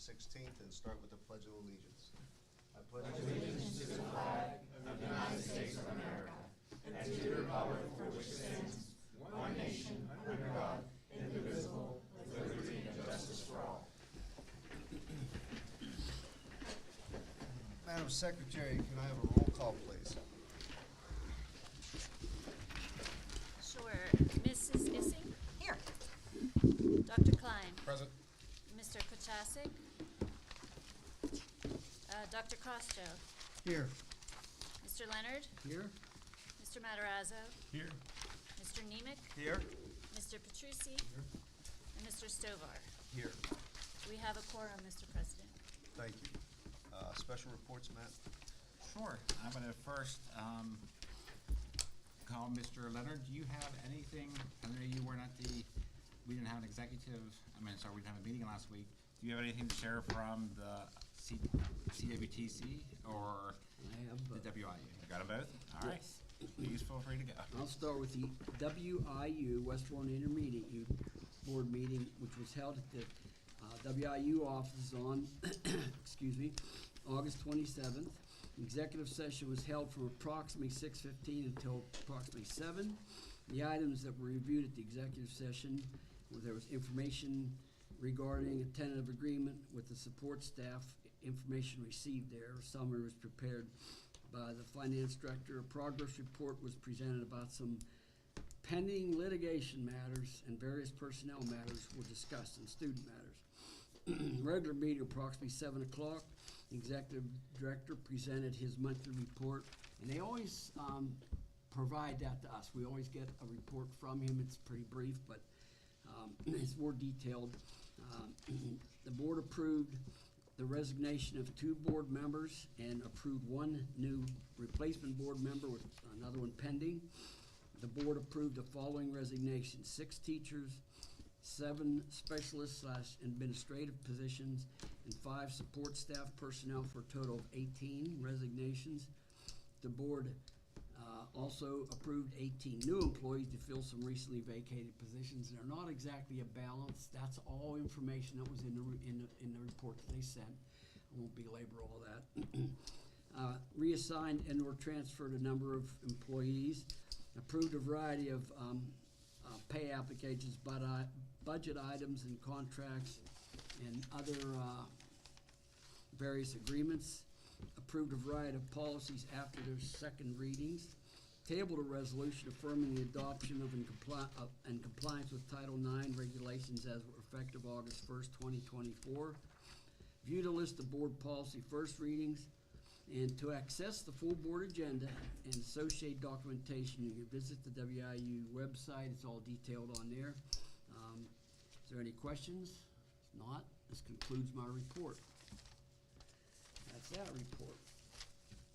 16th, and start with the Pledge of Allegiance. I pledge Allegiance to the flag of the United States of America and to the republic for which it stands, one nation, under God, indivisible, with liberty and justice for all. Madam Secretary, can I have a roll call, please? Sure. Mrs. Issing? Here. Dr. Klein? Present. Mr. Kuchasik? Dr. Costo? Here. Mr. Leonard? Here. Mr. Matarazzo? Here. Mr. Nemec? Here. Mr. Petrucci? And Mr. Stovar? Here. We have a quorum, Mr. President. Thank you. Special reports, Matt? Sure. I'm going to first call Mr. Leonard. Do you have anything? I know you were not we didn't have an executive, we didn't have a meeting last week. Do you have anything to share from the CWTC or I have the WIU? You got them both? All right. Yes. Please feel free to go. I'll start with the WIU, Westbourne Intermediate Youth Board meeting, which was held at the WIU offices on, excuse me, August 27th. Executive session was held from approximately 6:15 until approximately 7. The items that were reviewed at the executive session, there was information regarding a tentative agreement with the support staff, information received there. A summary was prepared by the finance director. A progress report was presented about some pending litigation matters, and various personnel matters were discussed, and student matters. Regular meeting approximately 7 o'clock. The executive director presented his monthly report, and they always provide that to us. We always get a report from him. It's pretty brief, but it's more detailed. The board approved the resignation of 2 board members and approved 1 new replacement board member with another one pending. The board approved the following resignations: 6 teachers, 7 specialist/administrative positions, and 5 support staff personnel for a total of 18 resignations. The board also approved 18 new employees to fill some recently vacated positions. They're not exactly a balance. That's all information that was in the report that they sent. I won't belabor all that. Reassigned and or transferred a number of employees. Approved a variety of pay applications, budget items and contracts, and other various agreements. Approved a variety of policies after their second readings. Tabled a resolution affirming the adoption of and compliance with Title IX regulations as were effective August 1st, 2024. Viewed a list of board policy first readings. And to access the full board agenda and associated documentation, you can visit the WIU website. It's all detailed on there. Is there any questions? If not, this concludes my report. That's that report.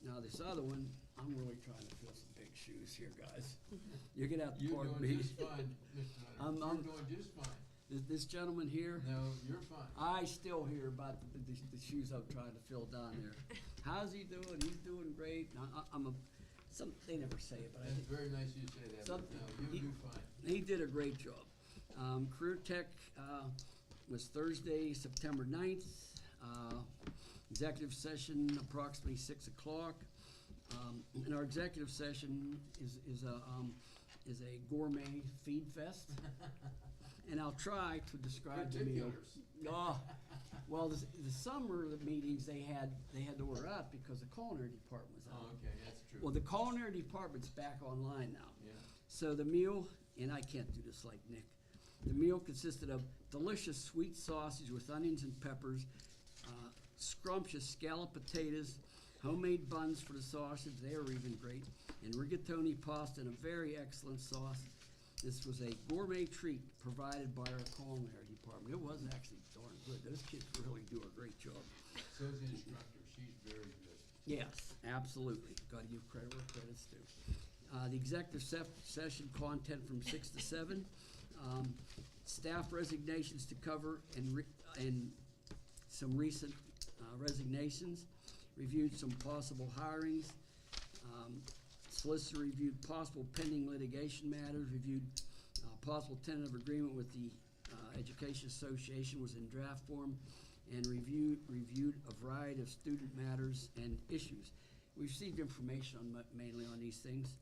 Now this other one, I'm really trying to fill some big shoes here, guys. You're gonna have to You're pardon doing me. just fine, Mr. Leonard. You're doing just fine. This gentleman here, No, you're fine. I still hear about the shoes I'm trying to fill down there. How's he doing? He's doing great. They never say it, but I That's think very nice you say that, but no, you do fine. he did a great job. Career Tech was Thursday, September 9th. Executive session approximately 6 o'clock. And our executive session is a gourmet feed fest. And I'll try to describe the meal. Particulars. Well, the summer meetings they had to order out because the culinary department was out. Oh, okay, that's true. Well, the culinary department's back online now. Yeah. So the meal, and I can't do this like Nick, the meal consisted of delicious sweet sausage with onions and peppers, scrumptious scalloped potatoes, homemade buns for the sausage, they were even great, and rigatoni pasta and a very excellent sauce. This was a gourmet treat provided by our culinary department. It was actually darn good. Those kids really do a great job. So's the instructor, she's very good. Yes, absolutely. Gotta give credit where credit's due. The executive session content from 6 to 7. Staff resignations to cover and some recent resignations. Reviewed some possible hirings. Solicitor reviewed possible pending litigation matters. Reviewed possible tentative agreement with the Education Association was in draft form. and reviewed a variety of student matters and issues. We received information on mainly on these things.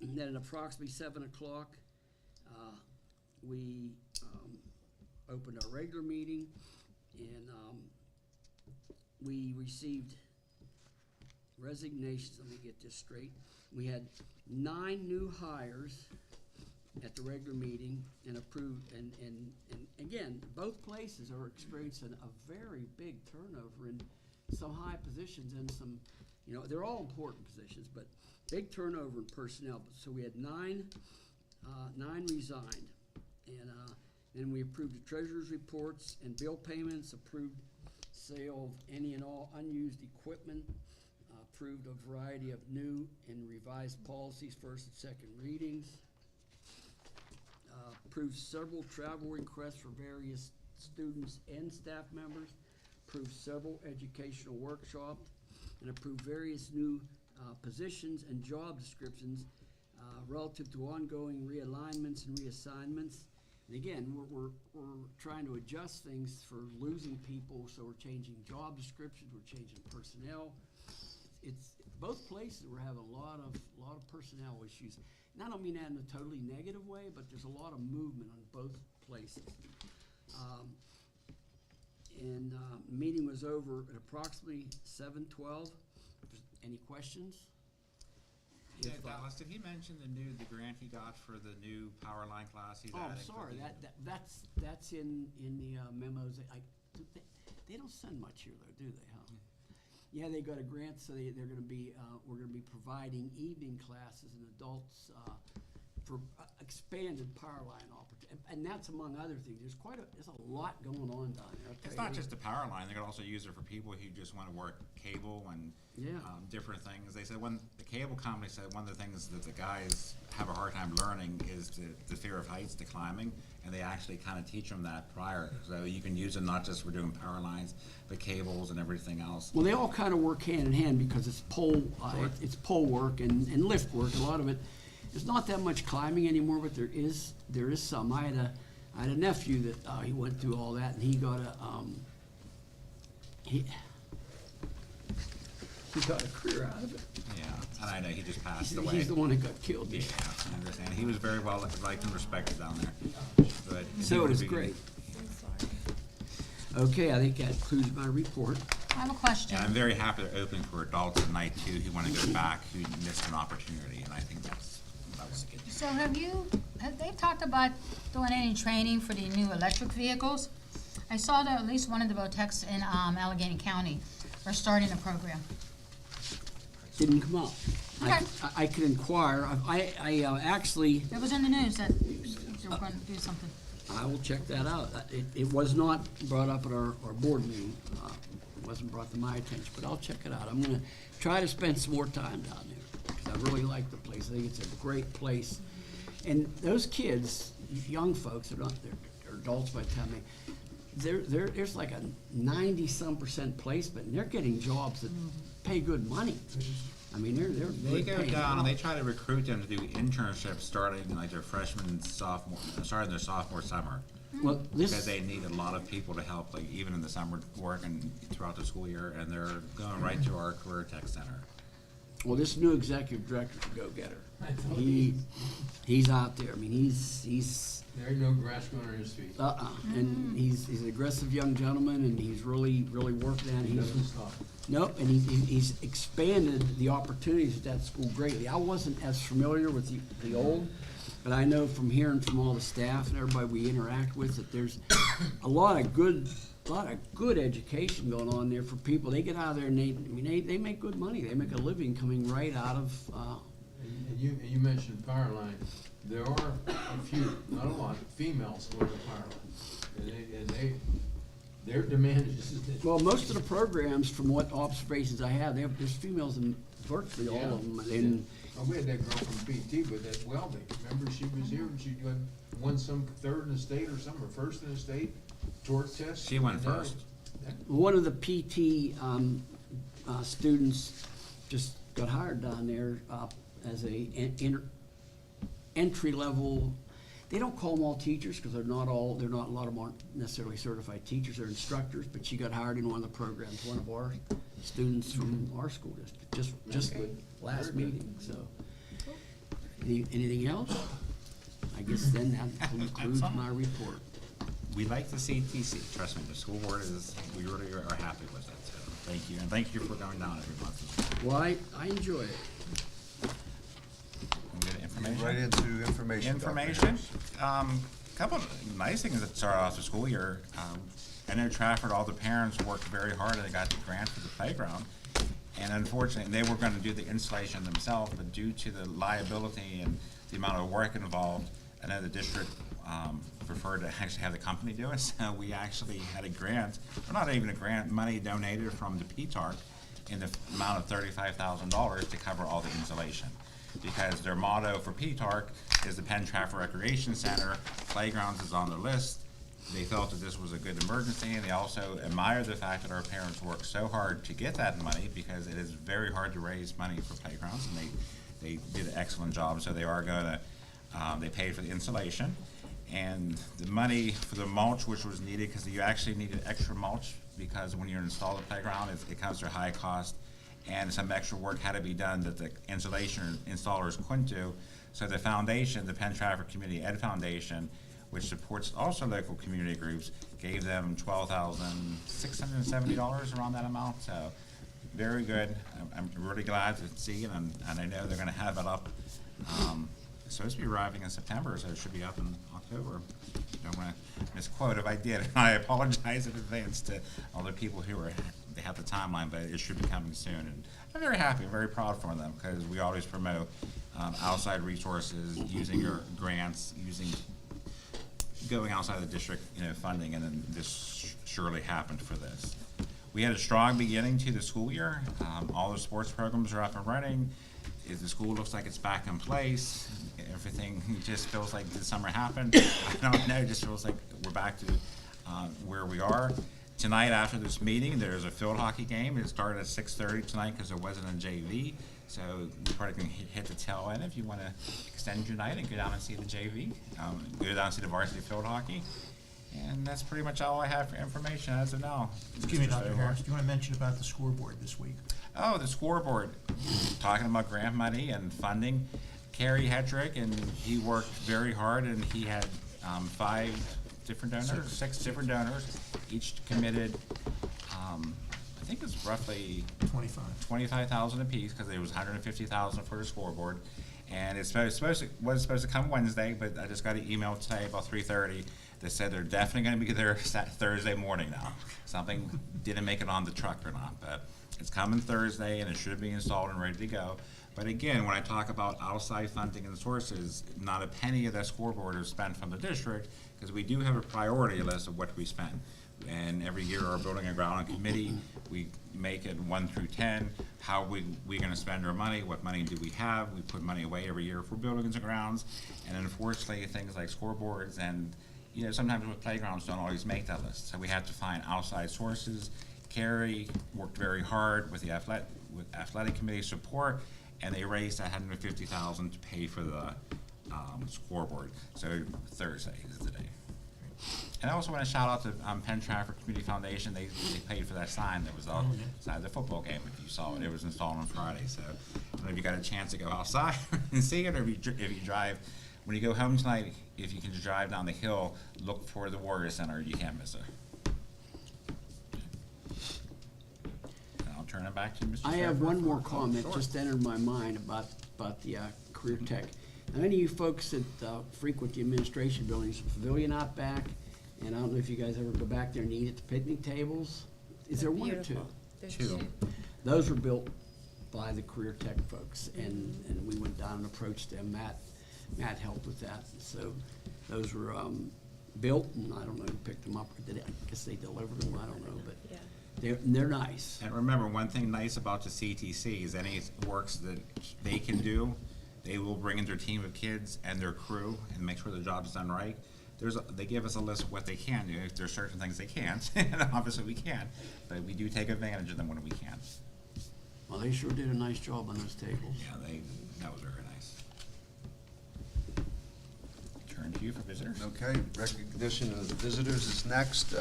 And then at approximately 7 o'clock, we opened our regular meeting, and we received resignations. Let me get this straight. We had 9 new hires at the regular meeting and approved, and again, both places are experiencing a very big turnover in some high positions and some, they're all important positions, but big turnover in personnel. So we had 9 resigned, and then we approved the treasurer's reports and bill payments, approved sale of any and all unused equipment, approved a variety of new and revised policies, first and second readings, approved several travel requests for various students and staff members, approved several educational workshops, and approved various new positions and job descriptions relative to ongoing realignments and reassignments. And again, we're trying to adjust things for losing people, so we're changing job descriptions, we're changing personnel. It's both places we're having a lot of personnel issues. And I don't mean that in a totally negative way, but there's a lot of movement on both places. Meeting was over at approximately 7:12. Any questions? Yeah, Dallas, did he mention the grant he got for the new power line class he's Oh, I'm adding? sorry, that's in the memos. They don't send much here though, do they, huh? Yeah, they got a grant, so they're gonna be, we're gonna be providing evening classes and adults, for expanded power line opportunity. And that's among other things. There's a lot going on down there. It's not just the power line, they could also use it for people who just wanna work cable and Yeah. different things. They said the cable company said one of the things that the guys have a hard time learning is the fear of heights, the climbing, and they actually kind of teach them that prior. So you can use it not just for doing power lines, but cables and everything else. Well, they all kind of work hand in hand because it's pole work and lift work. A lot of it, there's not that much climbing anymore, but there is some. I had a nephew that he went through all that, and he got he got a career out of it. Yeah, and I know he just passed away. He's the one that got killed. Yeah, I understand. He was very well liked and respected down there. But So it is great. Okay, I think that concludes my report. I have a question. And I'm very happy they're opening for adults at night too, who want to go back, who missed an opportunity, and I think that was a good thing. So have they talked about doing any training for the new electric vehicles? I saw that at least one of the Votex in Allegheny County are starting a program. Didn't come up. Okay. I could inquire. I actually, It was in the news that they were going to do something. I will check that out. It was not brought up at our board meeting. It wasn't brought to my attention, but I'll check it out. I'm gonna try to spend some more time down there, because I really like the place. I think it's a great place. And those kids, young folks, they're adults by the time there's like a 90-some% placement, and they're getting jobs that pay good money. I mean, They they're go paying down and well. they try to recruit them to do internships starting in like their starting their sophomore summer. Well, Because they need a lot of people to help, like even in the summer work and throughout the school year, and they're going right to our Career Tech Center. Well, this new executive director's a go-getter. He's out there. I mean, he's There ain't no grass growing on his feet. and he's an aggressive young gentleman, and he's really working at it. He doesn't stop. Nope, and he's expanded the opportunities at that school greatly. I wasn't as familiar with the old, but I know from hearing from all the staff and everybody we interact with that there's a lot of good education going on there for people. They get out of there and they make good money. They make a living coming right out of. And you mentioned power line. There are a few, not a lot, females who are the power line. And their demand is. Well, most of the programs, from what observations I have, there's females in virtually all of them. And Oh, we had that girl from PT, but that's welding. Remember, she was here and she won some third in the state or something, or first in the state torque test. She went And first. one of the PT students just got hired down there as a entry level. they don't call them all teachers, because they're not, a lot of them aren't necessarily certified teachers, they're instructors, but she got hired in one of the programs, one of our students from our school district, just last meeting, so. Anything else? I guess then that concludes my report. We like the CTC, trust me, the school board we really are happy with it, so thank you, and thank you for going down every month as well. Well, I enjoy it. We get information? Right into information. Dr. Information, Harris. couple of nice things that started off the school year. Penn Trafford, all the parents worked very hard and they got the grant for the playground. And unfortunately, they were gonna do the installation themselves, but due to the liability and the amount of work involved, I know the district, preferred to actually have the company do it, so we actually had a grant, or not even a grant, money donated from the PTARC in the amount of $35,000 to cover all the insulation. Because their motto for PTARC is the Penn Trafford Recreation Center, playgrounds is on their list. They felt that this was a good emergency, and they also admire the fact that our parents worked so hard to get that money, because it is very hard to raise money for playgrounds, and they did an excellent job, so they are gonna, they paid for the installation. And the money for the mulch, which was needed, because you actually needed extra mulch, because when you install the playground, it comes to a high cost, and some extra work had to be done that the insulation installers couldn't do. So the foundation, the Penn Trafford Community Ed Foundation, which supports also local community groups, gave them $12,670, around that amount, so very good. I'm really glad to see it, and I know they're gonna have it up, it's supposed to be arriving in September, so it should be up in October. Don't wanna misquote if I did, I apologize in advance to all the people who they have the timeline, but it should be coming soon, and I'm very happy, very proud for them, because we always promote, outside resources, using your grants, going outside the district, funding, and then this surely happened for this. We had a strong beginning to the school year. All the sports programs are up and running. The school looks like it's back in place. Everything just feels like the summer happened. I don't know, it just feels like we're back to where we are. Tonight, after this meeting, there's a field hockey game. It started at 6:30 tonight because there wasn't a JV. So you probably can hit the tail end if you want to extend your night and go down and see the JV. Go down and see the varsity field hockey. And that's pretty much all I have for information as of now. Excuse me, Mr. Dr. Stovall. Harris, do you want to mention about the scoreboard this week? Oh, the scoreboard, talking about grant money and funding. Kerry Hedrick, and he worked very hard, and he had 5 different donors, 6 different donors, each committed, I think it's roughly 25,000 apiece, because there was 150,000 for the scoreboard. And was supposed to come Wednesday, but I just got an email today about 3:30 that said they're definitely gonna be there Thursday morning now. Something didn't make it on the truck or not, but it's coming Thursday, and it should be installed and ready to go. But again, when I talk about outside funding and sources, not a penny of that scoreboard is spent from the district, because we do have a priority list of what we spend. And every year, our building and ground committee, we make it 1 through 10, how we gonna spend our money, what money do we have, we put money away every year for buildings and grounds. And unfortunately, things like scoreboards and, sometimes with playgrounds don't always make that list, so we have to find outside sources. Carrie worked very hard with the athletic committee support, and they raised $150,000 to pay for the scoreboard. So Thursday is the day. And I also want to shout out to Penn Trafford Community Foundation. They paid for that sign that was outside the football game. If you saw it, it was installed on Friday. So I don't know if you got a chance to go outside and see it, or if you drive. When you go home tonight, if you can just drive down the hill, look for the Warrior Center. You can't miss it. And I'll turn it back to Mr. I have Shepherd one for- more comment Sure. just entered my mind about the career tech. Now, any of you folks that frequent the administration buildings, pavilion out back, and I don't know if you guys ever go back there and eat at the picnic tables. Is there one or two? There's Two. Those were built by the career tech folks, and we went down and approached them. Matt helped with that. So those were built, and I don't know who picked them up, or I guess they delivered them, I don't know, but they're nice. And remember, one thing nice about the CTC is any works that they can do, they will bring in their team of kids and their crew and make sure the job's done right. They give us a list of what they can do. If there's certain things they can't, and obviously we can't, but we do take advantage of them when we can. Well, they sure did a nice job on those tables. Yeah, that was very nice. Turn Thank you for visitors. Okay, recognition of the visitors is next.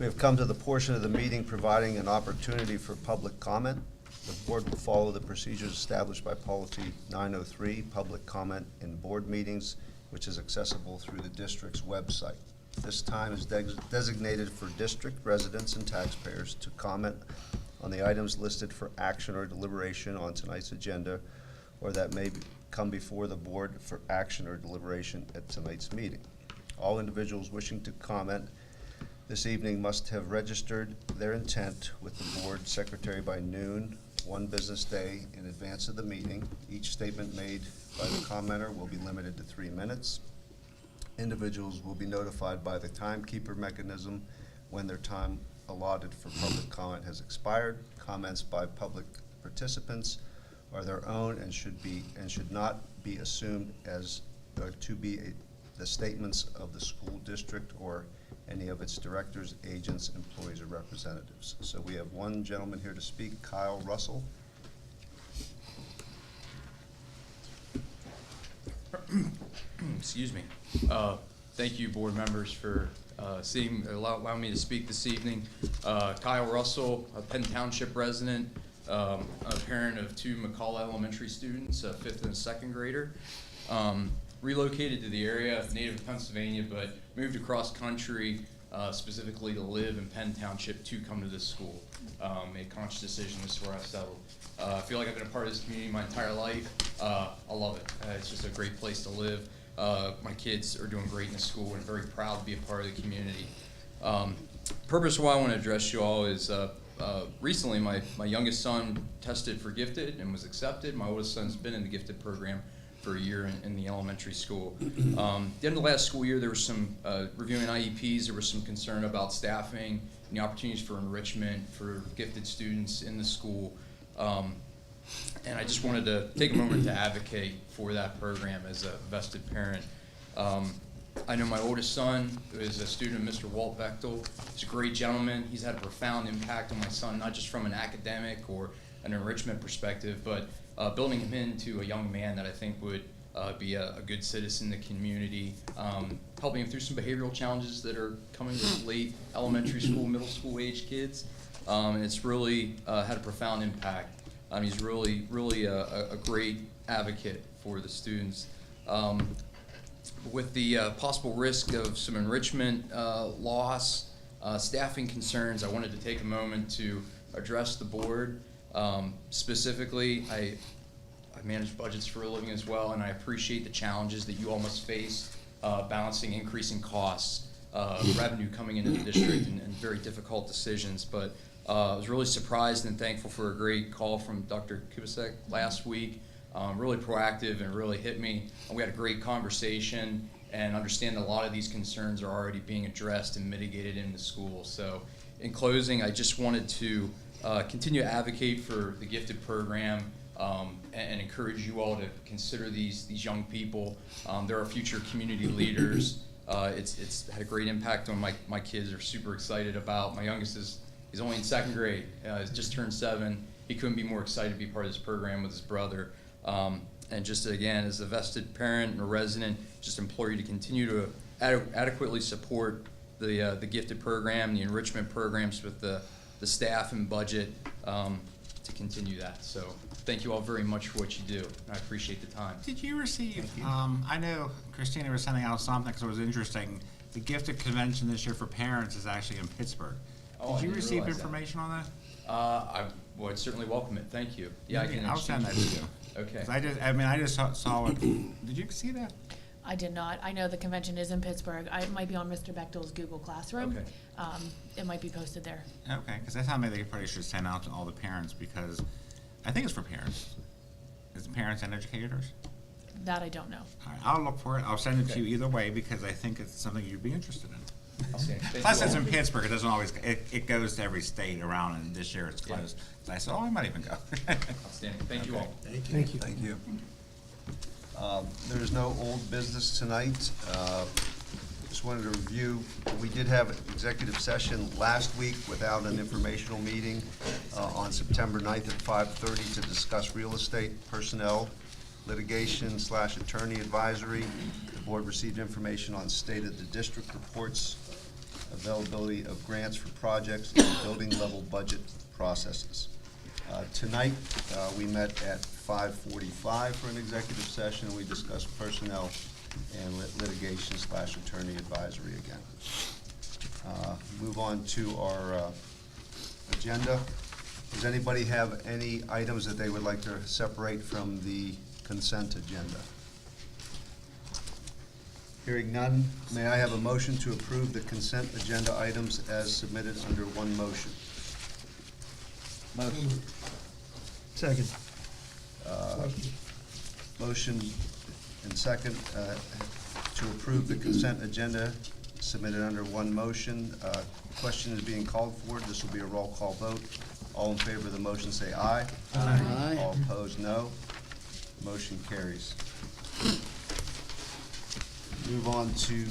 We have come to the portion of the meeting providing an opportunity for public comment. The board will follow the procedures established by Policy 903, public comment in board meetings, which is accessible through the district's website. This time is designated for district residents and taxpayers to comment on the items listed for action or deliberation on tonight's agenda, or that may come before the board for action or deliberation at tonight's meeting. All individuals wishing to comment this evening must have registered their intent with the board secretary by noon, one business day in advance of the meeting. Each statement made by the commenter will be limited to 3 minutes. Individuals will be notified by the timekeeper mechanism when their time allotted for public comment has expired. Comments by public participants are their own and should not be assumed as to be the statements of the school district or any of its directors, agents, employees, or representatives. So we have one gentleman here to speak, Kyle Russell. Excuse me. Thank you, board members, for allowing me to speak this evening. Kyle Russell, a Penn Township resident, a parent of 2 McCall Elementary students, a 5th and a 2nd grader. Relocated to the area, native of Pennsylvania, but moved across country specifically to live in Penn Township to come to this school. Made a conscious decision, this is where I settled. I feel like I've been a part of this community my entire life. I love it. It's just a great place to live. My kids are doing great in the school and very proud to be a part of the community. Purpose of why I want to address you all is recently my youngest son tested for gifted and was accepted. My oldest son's been in the gifted program for a year in the elementary school. The end of last school year, there was some reviewing IEPs. There was some concern about staffing and the opportunities for enrichment for gifted students in the school. And I just wanted to take a moment to advocate for that program as a vested parent. I know my oldest son is a student of Mr. Walt Bechtel. He's a great gentleman. He's had a profound impact on my son, not just from an academic or an enrichment perspective, but building him into a young man that I think would be a good citizen in the community, helping him through some behavioral challenges that are coming with late elementary school, middle school age kids. And it's really had a profound impact. He's really a great advocate for the students. With the possible risk of some enrichment loss, staffing concerns, I wanted to take a moment to address the board. Specifically, I manage budgets for a living as well, and I appreciate the challenges that you all must face balancing increasing costs, revenue coming into the district, and very difficult decisions. But I was really surprised and thankful for a great call from Dr. Kubasek last week. Really proactive and really hit me. We had a great conversation and understand that a lot of these concerns are already being addressed and mitigated in the school. So in closing, I just wanted to continue to advocate for the gifted program and encourage you all to consider these young people. They're our future community leaders. It's had a great impact on my kids. They're super excited about. My youngest he's only in 2nd grade. He's just turned 7. He couldn't be more excited to be part of this program with his brother. And just again, as a vested parent and a resident, just implore you to continue to adequately support the gifted program, the enrichment programs with the staff and budget to continue that. So thank you all very much for what you do. I appreciate the time. Did you receive, I know Christina was sending out something because it was interesting. The gifted convention this year for parents is actually in Pittsburgh. Oh, I Did you didn't receive realize that. information on that? I would certainly welcome it. Thank you. Yeah, I can I'll send that to you. Okay. 'Cause I just saw it. Did you see that? I did not. I know the convention is in Pittsburgh. It might be on Mr. Bechtel's Google Classroom. Okay. It might be posted there. Okay, because I thought maybe they probably should send out to all the parents because I think it's for parents. Is it parents and educators? That I don't know. All right, I'll look for it. I'll send it to you either way because I think it's something you'd be interested in. Outstanding. Thank Plus, you it's all. in Pittsburgh. It doesn't always. It goes to every state around, and this year it's closed. So I said, oh, I might even go. Outstanding. Thank you all. Thank you. Thank you. There is no old business tonight. Just wanted to review, we did have an executive session last week without an informational meeting on September 9th at 5:30 to discuss real estate, personnel, litigation/attorney advisory. The board received information on state of the district reports, availability of grants for projects, and building level budget processes. Tonight, we met at 5:45 for an executive session, and we discussed personnel and litigation/attorney advisory again. Move on to our agenda. Does anybody have any items that they would like to separate from the consent agenda? Hearing none, may I have a motion to approve the consent agenda items as submitted under one motion? Motion. Second. Motion and second to approve the consent agenda submitted under one motion. Question is being called for. This will be a roll call vote. All in favor of the motion say aye. Aye. All opposed, no. Motion carries. Move on to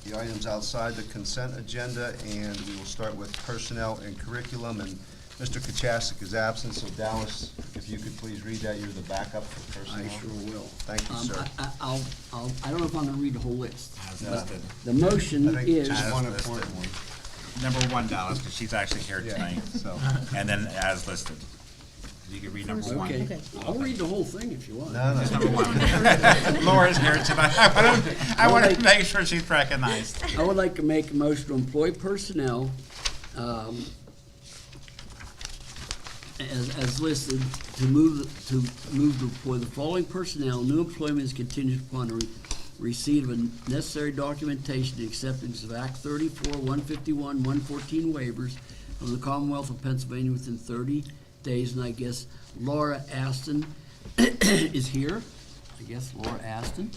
the items outside the consent agenda, and we will start with personnel and curriculum. And Mr. Kachasik is absent, so Dallas, if you could please read that. You're the backup for personnel. I sure will. Thank you, sir. I don't know if I'm gonna read the whole list. As No. listed. The motion I think is, just one As important one. Number one, Dallas, because she's actually here Yeah. tonight, so, and then as listed. You can read number one. okay, I'll read the whole thing if you want. No, no. Just number one. Laura's here tonight. I want to make sure she's recognized. I would like to make a motion to employ personnel, as listed, to move to employ the following personnel. New employment is contingent upon the receipt of necessary documentation and acceptance of Act 34, 151, 114 waivers of the Commonwealth of Pennsylvania within 30 days, and I guess Laura Aston is here. I guess Laura Aston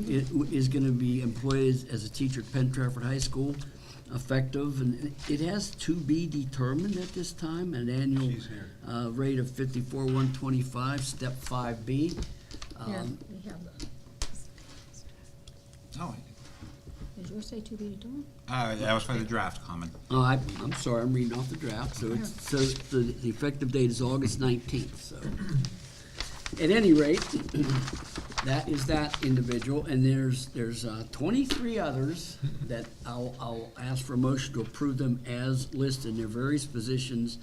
is gonna be employed as a teacher at Penn Trafford High School, effective, and it has to be determined at this time, an annual She's here. rate of 54,125, step 5B. Yeah, we have that. Oh, Did yours say to be determined? that was for the draft comment. Oh, I'm sorry, I'm reading off the draft, so the effective date is August 19th, so. At any rate, that is that individual, and there's 23 others that I'll ask for a motion to approve them as listed in their various positions,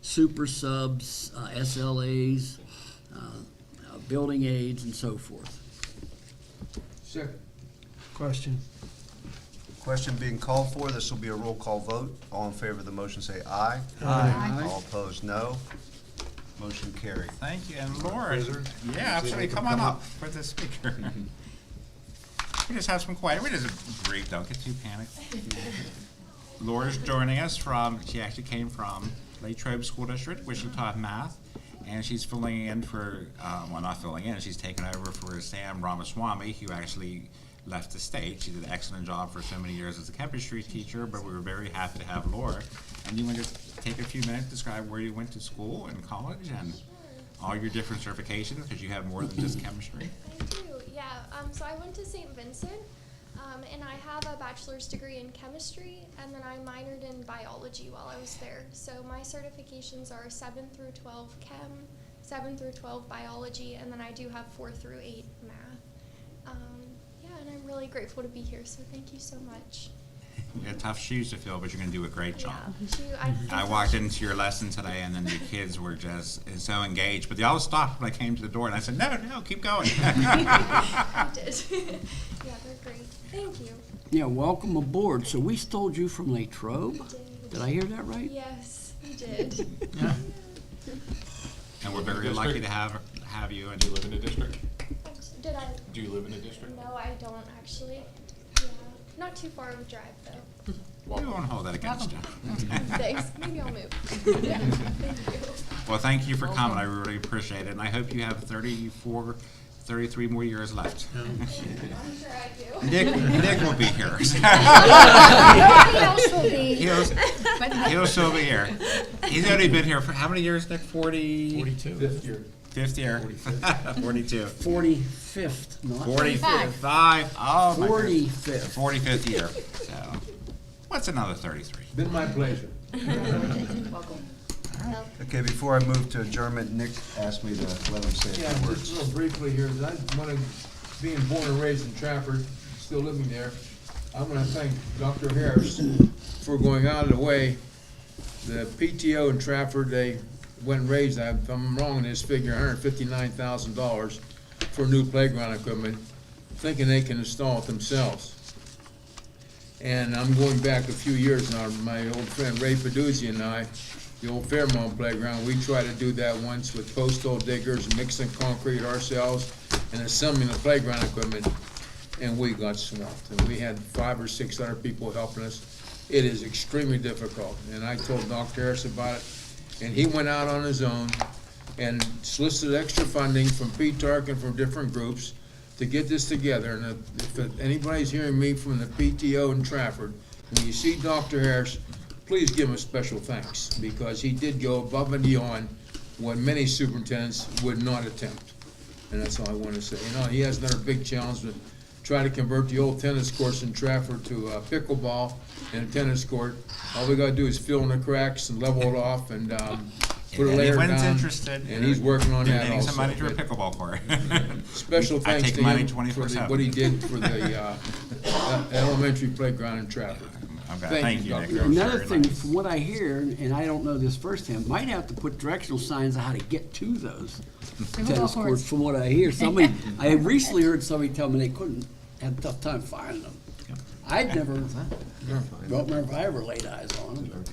super subs, SLAs, building aides, and so forth. Second. Question. Question being called for. This will be a roll call vote. All in favor of the motion say aye. Aye. All opposed, no. Motion carried. Thank you, and Laura, yeah, absolutely, come on up for the speaker. We just have some quiet, we just brief, don't get too panicked. Laura's joining us she actually came from Latrobe School District, where she taught math, and she's filling in for, well, not filling in, she's taking over for Sam Ramaswamy, who actually left the state. She did an excellent job for so many years as a chemistry teacher, but we were very happy to have Laura. And you want to take a few minutes to describe where you went to school and college and all your different certifications, because you have more than just chemistry. I do, yeah. So I went to St. Vincent, and I have a bachelor's degree in chemistry, and then I minored in biology while I was there. So my certifications are 7 through 12 chem, 7 through 12 biology, and then I do have 4 through 8 math. And I'm really grateful to be here, so thank you so much. You had tough shoes to fill, but you're going to do a great job. Yeah, I walked into your lesson today, and then the kids were just so engaged, but they all stopped when I came to the door, and I said, no, keep going. I did. Yeah, they're great. Thank you. Yeah, welcome aboard. So we stole you from Latrobe? Did I hear that right? Yes, you did. And we're very lucky to have you. And Do you live in a district? Did I? Do you live in a district? No, I don't actually. Yeah, not too far of a drive though. we won't hold that against you. Thanks. Maybe I'll move. Yeah, thank you. Well, thank you for coming. I really appreciate it, and I hope you have 33 more years left. I'm sure I do. Nick will be here. Nobody else will be. He'll still be here. He's only been here for how many years, Nick? 42. Fifth year. Fifth year. 42. 45th, not 45. Oh, my goodness. 45th. 45th year. So, what's another 33? Been my pleasure. All Okay, before I move to adjournment, Nick asked me to let him say a Yeah, few just words. real briefly here, I want to, being born and raised in Trafford, still living there, I want to thank Dr. Harris for going out of the way. The PTO in Trafford, they went and raised, if I'm wrong in this figure, $159,000 for new playground equipment, thinking they can install it themselves. And I'm going back a few years now, my old friend Ray Peduzzi and I, the old Fairmont playground, we tried to do that once with postal diggers, mixing concrete ourselves, and assembling the playground equipment, and we got swamped. And we had 500 or 600 people helping us. It is extremely difficult, and I told Dr. Harris about it, and he went out on his own and solicited extra funding from PTARC and from different groups to get this together. And if anybody's hearing me from the PTO in Trafford, when you see Dr. Harris, please give him a special thanks, because he did go above and beyond what many superintendents would not attempt. And that's all I want to say. You know, he has another big challenge to try to convert the old tennis courts in Trafford to pickleball and a tennis court. All we gotta do is fill in the cracks and level it off and put a If layer down. anyone's interested, And he's working on that donating also. some money to a pickleball court. Special I thanks take to money him for 24/7. what he did for the elementary playground in Trafford. Okay, thank you, Dr. Nick. Harris. Another Very thing, nice. from what I hear, and I don't know this firsthand, might have to put directional signs on how to get to those tennis courts, from what I hear. Somebody, I recently heard somebody tell me they couldn't, had a tough time finding them. I'd never, don't remember if I ever laid eyes on them.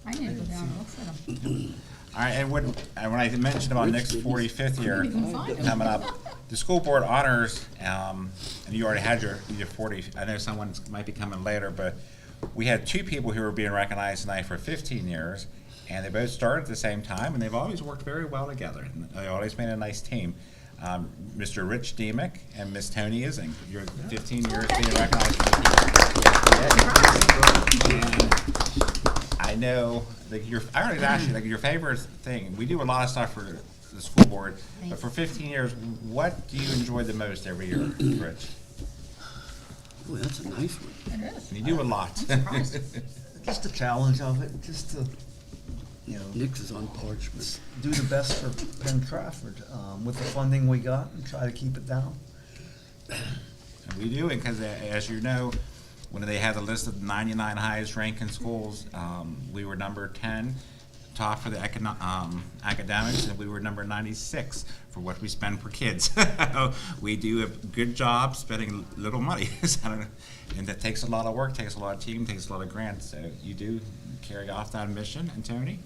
I need to go down and look for them. All right, and when I mentioned about Nick's 45th year even find 'em. coming up, the school board honors, and you already had your 40, I know someone might be coming later, but we had two people who were being recognized tonight for 15 years, and they both started at the same time, and they've always worked very well together. And they always made a nice team. Mr. Rich Demick and Miss Tony Ising, you're 15 years being recognized for I know, like, I already asked you, like, your favorite thing. We do a lot of stuff for the school board, but for 15 years, what do you enjoy the most every year, Rich? Ooh, that's a nice one. It is. You do a lot. Just the challenge of it, just to, you know, Nick's is on parchment. do the best for Penn Trafford, with the funding we got and try to keep it down. And we do it because, as you know, when they had the list of 99 highest ranking schools, we were number 10 top for the academics, and we were number 96 for what we spend per kids. We do a good job spending little money, and that takes a lot of work, takes a lot of team, takes a lot of grants. So you do carry off that mission. And Tony?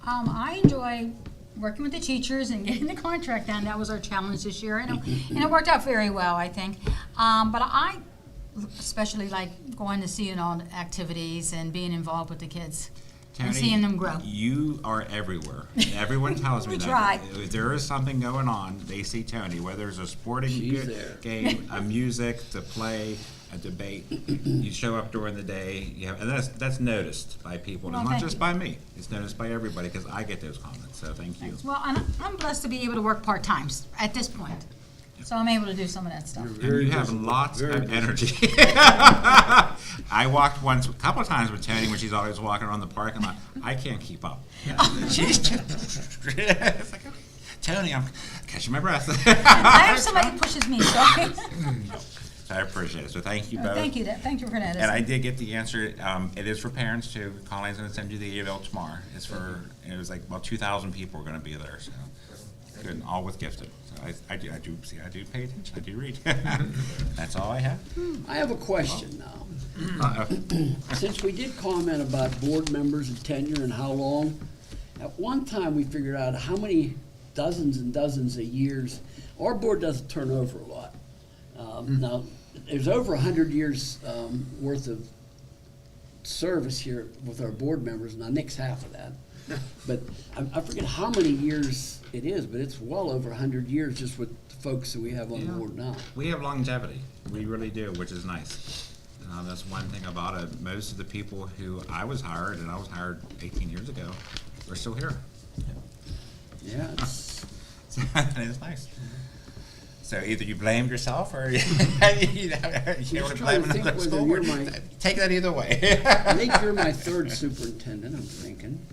I enjoy working with the teachers and getting the contract done. That was our challenge this year, and it worked out very well, I think. But I especially like going to see activities and being involved with the kids and seeing them grow. You are everywhere. Everyone tells me We that. try. If there is something going on, they see Tony, whether it's a sporting She's there. game, a music, the play, a debate. You show up during the day, and that's noticed by people. Well, It's not thank just you. by me. It's noticed by everybody, because I get those comments, so thank you. Well, and I'm blessed to be able to work part-time at this point. So I'm able to do some of that stuff. And you have lots Very of busy. energy. I walked a couple of times with Tony when she's always walking around the parking lot. I can't keep up. She's just, it's like, Tony, I'm catching my breath. I have somebody who pushes me, so. So I appreciate it. So thank you both. Thank you for that. And I did get the answer. It is for parents too. Colleen's going to send you the email tomorrow. It was like about 2,000 people are going to be there. So good, and all with gifted. So I do pay attention. I do read. That's all I have. I have a question now. Uh-oh. Since we did comment about board members and tenure and how long, at one time we figured out how many dozens and dozens of years, our board doesn't turn over a lot. Now, there's over 100 years worth of service here with our board members. Now, Nick's half of that. But I forget how many years it is, but it's well over 100 years just with the folks that we have on board now. We have longevity. We really do, which is nice. That's one thing about it. Most of the people who I was hired 18 years ago, are still here. Yeah, it's, It's nice. So either you blamed yourself or you want to blame trying to think another whether school you're board. my- Take that either way. I think you're my third superintendent, I'm thinking.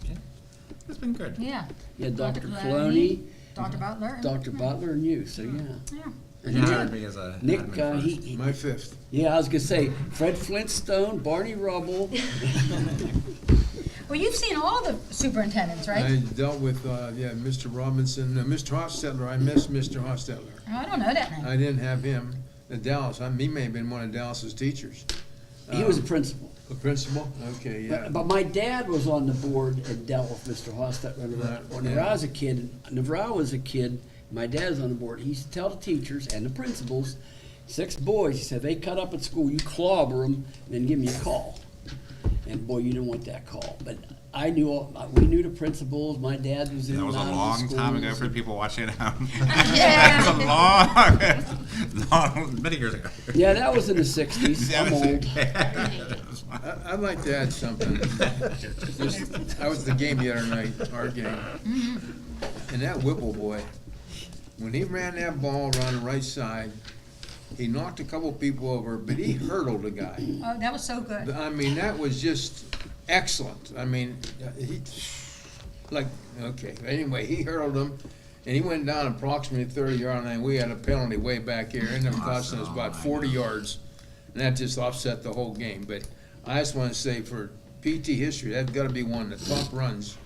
It's been good. Yeah. Yeah, Dr. Gladney, Cloney, Dr. Butler. Dr. Butler, and you, so yeah. Yeah. And You Nick- hired me as a Nick, admin first. he, My fifth. yeah, I was gonna say, Fred Flintstone, Barney Rubble. Well, you've seen all the superintendents, right? I dealt with, Mr. Robinson, Mr. Hostetler. I miss Mr. Hostetler. Oh, I don't know that name. I didn't have him at Dallas. He may have been one of Dallas's teachers. He was a principal. A principal? Okay, yeah. But my dad was on the board and dealt with Mr. Hostetler. Whenever I was a kid, my dad was on the board. He used to tell the teachers and the principals, 6 boys, he said, they cut up at school, you clobber them, and then give me a call. And boy, you didn't want that call. But we knew the principals. My dad was in That and was a out of the long time ago schools. for people watching at home. Yeah. That was a long, many years ago. Yeah, that was in the 60s. I'm old. I'd like to add something. I was at the game the other night, our game. And that Whipple boy, when he ran that ball around the right side, he knocked a couple people over, but he hurdled a guy. Oh, that was so good. I mean, that was just excellent. I mean, anyway, he hurled him, and he went down approximately 30-yard line. We had a penalty way back here, ended up costing us about 40 yards, and that just offset the whole game. But I just want to say, for PT history, that's got to be one of the top runs.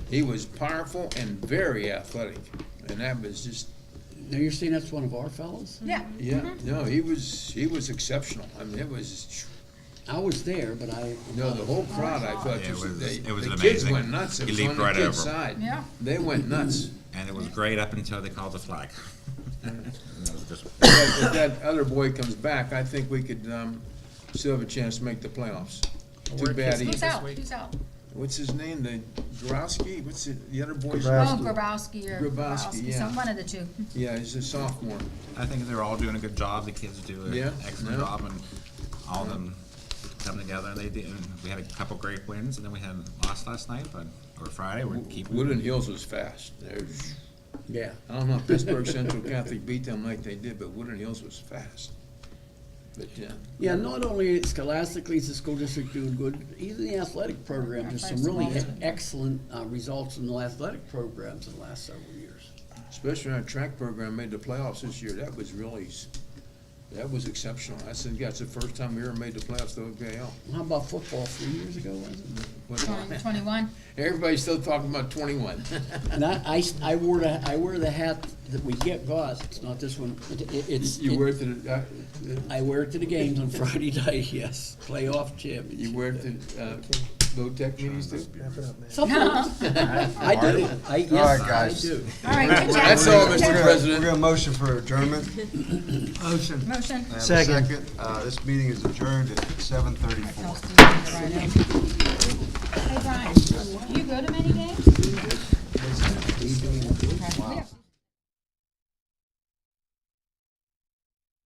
He was powerful and very athletic, and that was just. Now you're saying that's one of our fellows? Yeah. Yeah, no, he was exceptional. I mean, it was. I was there, but I. No, the whole crowd, I thought, Yeah, it was it was the kids amazing. went nuts. It He was leaped on the right kids' over 'em. side. Yeah. They went nuts. And it was great up until they called the flag. And it was just- If that other boy comes back, I think we could still have a chance to make the playoffs. Too bad he. Who's out? Who's out? What's his name? The Growski? What's the other boy's Oh, name? Grabowski or Grabowski, yeah. One of the two. Yeah, he's a sophomore. I think they're all doing a good job. The kids do an Yeah, excellent yeah. job, and all of them come together. And they did. And we had a couple great wins, and then we had lost last night, or Friday. We're keeping. Woodland Hills was fast. There's, Yeah. I don't know if Pittsburgh Central Catholic beat them like they did, but Woodland Hills was fast. But Yeah, not only scholastically is the school district doing good, even the athletic program, there's some really excellent results in the athletic programs in the last several years. especially our track program made the playoffs this year. That was really, that was exceptional. I think that's the first time we ever made the playoffs to OPL. How about football 3 years ago, was it? 21. Everybody's still talking about 21. And I wore the hat that we got. It's not this one. You wear it to the, I wear it to the games on Friday night. Yes, playoff championship. you wear it to VOTEC meetings too? Sometimes I do. All right, guys. I do. All right, good job. That's all, Good Mr. job. President. We're gonna motion for adjournment. Motion. Motion. I have a Second. This meeting is adjourned at 7:34. Hey, Brian, you go to many games?